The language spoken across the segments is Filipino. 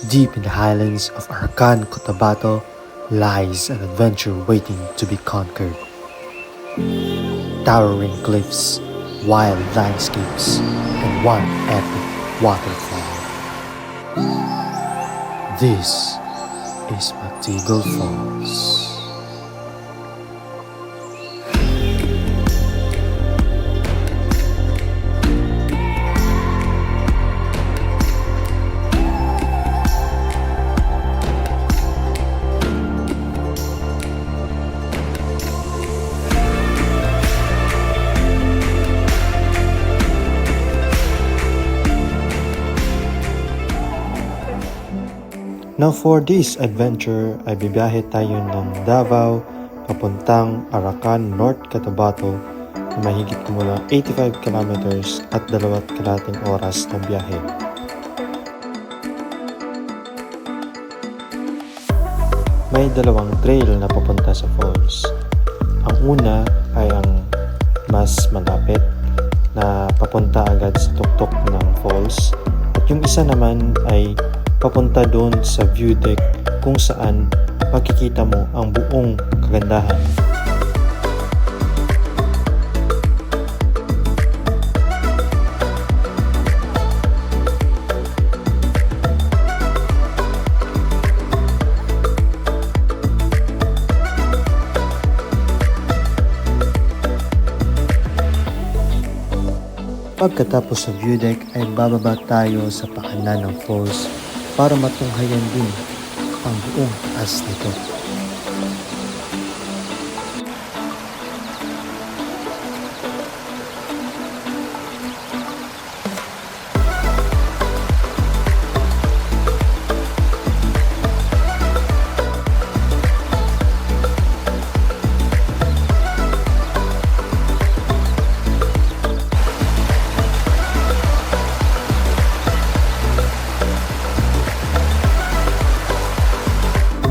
Deep in the highlands of Arakan, Cotabato, lies an adventure waiting to be conquered. Towering cliffs, wild landscapes, and one epic waterfall. This is Matigal Falls. Now for this adventure ay bibiyahe tayo ng Davao papuntang Arakan, North Cotabato na mahigit kumulang 85 kilometers at 2.5 oras na biyahe. May dalawang trail na papunta sa falls. Ang una ay ang mas malapit na papunta agad sa tuktok ng falls at yung isa naman ay papunta doon sa view deck kung saan makikita mo ang buong kagandahan. Pagkatapos sa view deck ay bababa tayo sa paanan ng falls para matunghayan din ang buong taas nito.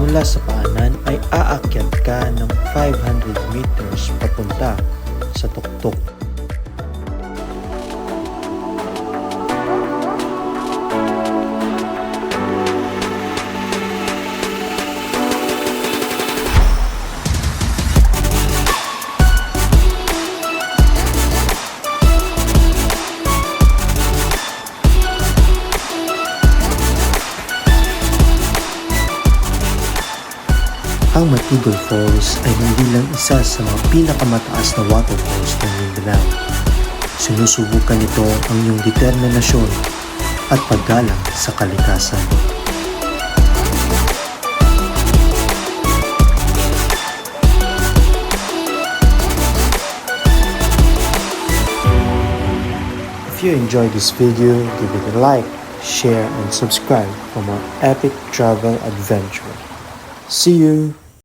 Mula sa paanan ay aakyat ka ng 500 meters papunta sa tuktok. Ang Matigal Falls ay hindi lang isa sa mga pinakamataas na waterfalls ng Mindanao. Sinusubukan nito ang iyong determinasyon at paggalang sa kalikasan. If you enjoyed this video, give it a like, share, and subscribe for more epic travel adventure. See you!